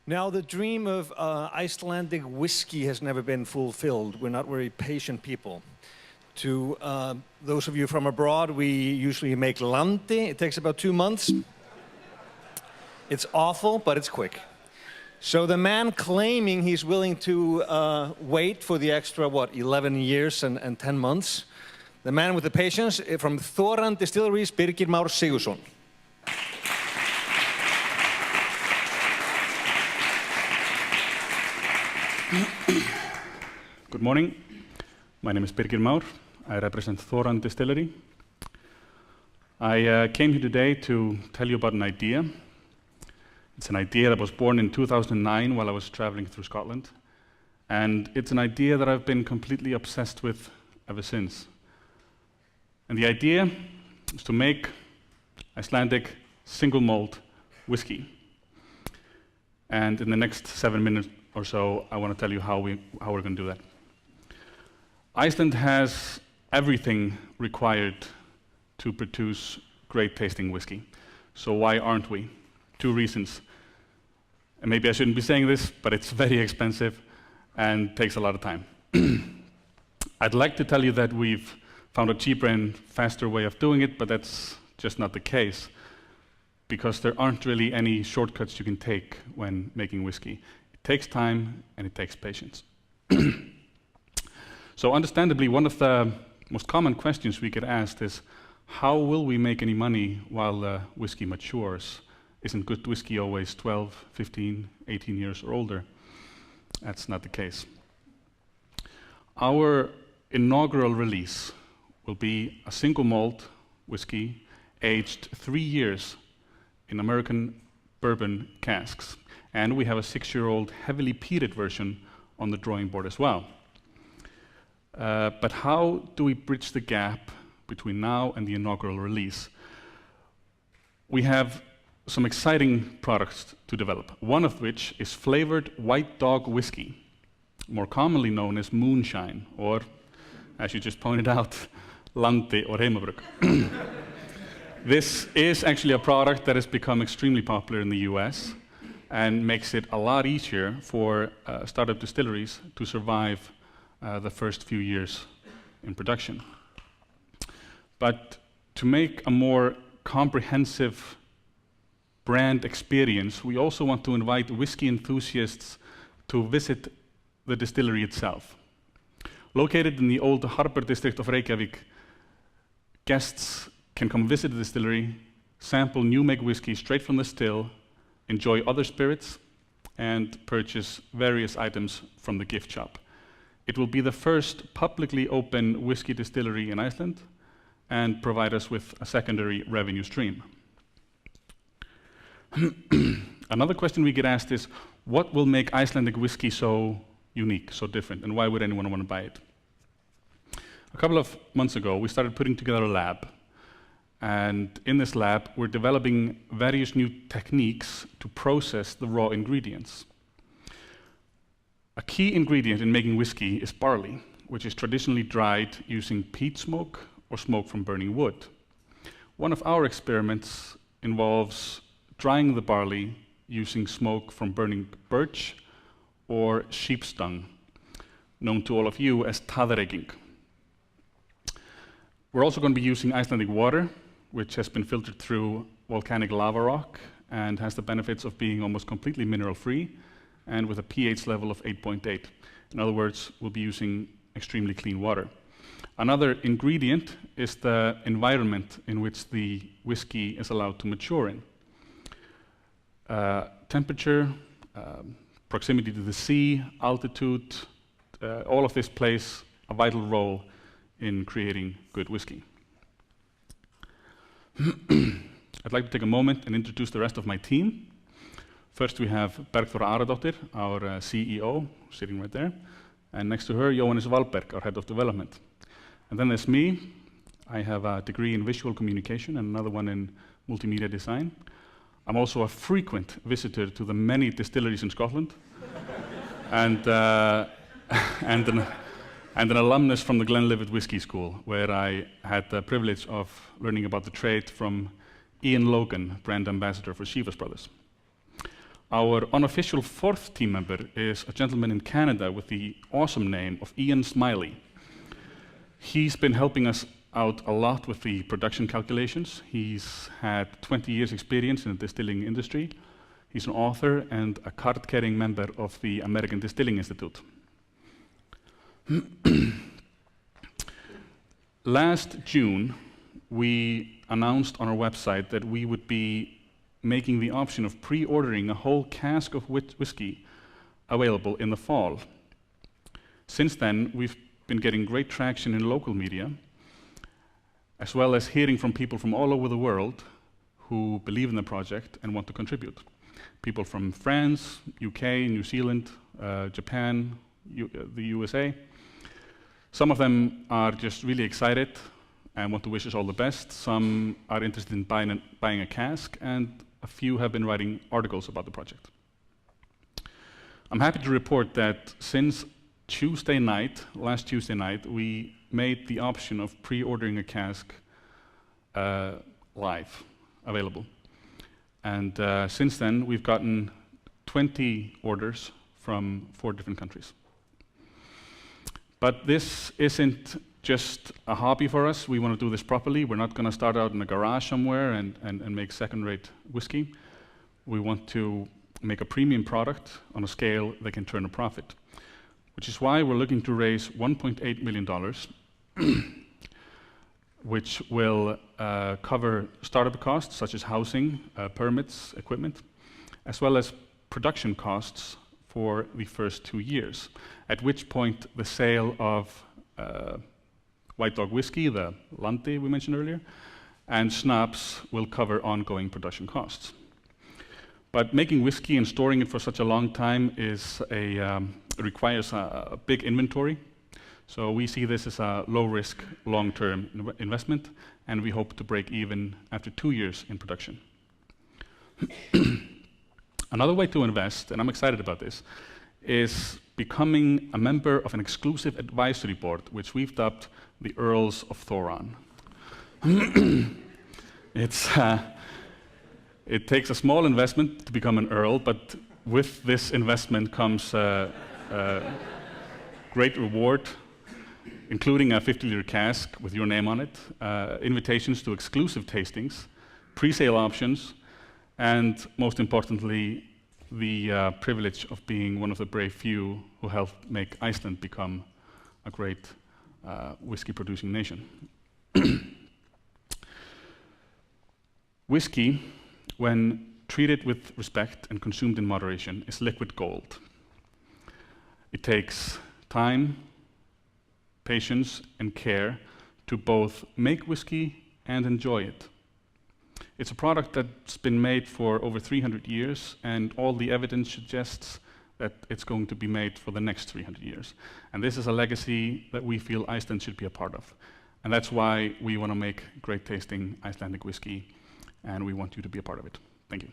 Now, the dream of Icelandic whiskey has never been fulfilled. We're not very patient people. To those of you from abroad, we usually make landi. It takes about 2 months. It's awful, but it's quick. So the man claiming he's willing to wait for the extra, 11 years and 10 months, the man with the patience, from Þoran Distilleries, Birgir Már Sigurðsson. Good morning. My name is Birgir Már. I represent Þoran Distillery. I came here today to tell you about an idea. It's an idea that was born in 2009 while I was traveling through Scotland. And it's an idea that I've been completely obsessed with ever since. And the idea is to make Icelandic single malt whiskey. And in the next 7 minutes or so, I want to tell you how we're going to do that. Iceland has everything required to produce great tasting whiskey. So why aren't we? 2 reasons. And maybe I shouldn't be saying this, but it's very expensive and takes a lot of time. I'd like to tell you that we've found a cheaper and faster way of doing it, but that's just not the case, because there aren't really any shortcuts you can take when making whiskey. It takes time and it takes patience. So understandably, one of the most common questions we get asked is, how will we make any money while the whiskey matures? Isn't good whiskey always 12, 15, 18 years or older? That's not the case. Our inaugural release will be a single malt whiskey aged 3 years in American bourbon casks. And we have a 6-year-old heavily peated version on the drawing board as well. But how do we bridge the gap between now and the inaugural release? We have some exciting products to develop, one of which is flavored white dog whiskey, more commonly known as moonshine, or, as you just pointed out, landi or heimabrugg. This is actually a product that has become extremely popular in the US and makes it a lot easier for startup distilleries to survive the first few years in production. But to make a more comprehensive brand experience, we also want to invite whiskey enthusiasts to visit the distillery itself. Located in the old harbor district of Reykjavik, guests can come visit the distillery, sample new make whiskey straight from the still, enjoy other spirits, and purchase various items from the gift shop. It will be the first publicly open whiskey distillery in Iceland and provide us with a secondary revenue stream. Another question we get asked is, what will make Icelandic whiskey so unique, so different, and why would anyone want to buy it? A couple of months ago, we started putting together a lab. And in this lab, we're developing various new techniques to process the raw ingredients. A key ingredient in making whiskey is barley, which is traditionally dried using peat smoke or smoke from burning wood. One of our experiments involves drying the barley using smoke from burning birch or sheep's dung, known to all of you as taðreyking. We're also going to be using Icelandic water, which has been filtered through volcanic lava rock and has the benefits of being almost completely mineral-free and with a pH level of 8.8. In other words, we'll be using extremely clean water. Another ingredient is the environment in which the whiskey is allowed to mature in. Temperature, proximity to the sea, altitude, all of this plays a vital role in creating good whiskey. I'd like to take a moment and introduce the rest of my team. First, we have Bergþóra Aradóttir, our CEO, sitting right there. And next to her, Jóhannes Valberg, our head of development. And then there's me. I have a degree in visual communication and another one in multimedia design. I'm also a frequent visitor to the many distilleries in Scotland and an alumnus from the Glenlivet Whisky School, where I had the privilege of learning about the trade from Ian Logan, brand ambassador for Chivas Brothers. Our unofficial fourth team member is a gentleman in Canada with the awesome name of Ian Smiley. He's been helping us out a lot with the production calculations. He's had 20 years experience in the distilling industry. He's an author and a card-carrying member of the American Distilling Institute. Last June, we announced on our website that we would be making the option of pre-ordering a whole cask of whiskey available in the fall. Since then, we've been getting great traction in local media, as well as hearing from people from all over the world who believe in the project and want to contribute. People from France, UK, New Zealand, Japan, the USA. Some of them are just really excited and want to wish us all the best. Some are interested in buying a cask, and a few have been writing articles about the project. I'm happy to report that since last Tuesday night, we made the option of pre-ordering a cask live, available. And since then, we've gotten 20 orders from 4 different countries. But this isn't just a hobby for us. We want to do this properly. We're not going to start out in a garage somewhere and make second-rate whiskey. We want to make a premium product on a scale that can turn a profit, which is why we're looking to raise $1.8 million, which will cover startup costs such as housing, permits, equipment, as well as production costs for the first 2 years, at which point the sale of White Dog whiskey, the Landi we mentioned earlier, and schnapps will cover ongoing production costs. But making whiskey and storing it for such a long time requires a big inventory. So we see this as a low-risk, long-term investment, and we hope to break even after 2 years in production. Another way to invest, and I'm excited about this, is becoming a member of an exclusive advisory board, which we've dubbed the Earls of Þoran. It takes a small investment to become an Earl, but with this investment comes great reward, including a 50-liter cask with your name on it, invitations to exclusive tastings, pre-sale options, and most importantly, the privilege of being one of the brave few who helped make Iceland become a great whiskey-producing nation. Whiskey, when treated with respect and consumed in moderation, is liquid gold. It takes time, patience, and care to both make whiskey and enjoy it. It's a product that's been made for over 300 years, and all the evidence suggests that it's going to be made for the next 300 years. And this is a legacy that we feel Iceland should be a part of. And that's why we want to make great tasting Icelandic whiskey, and we want you to be a part of it. Thank you.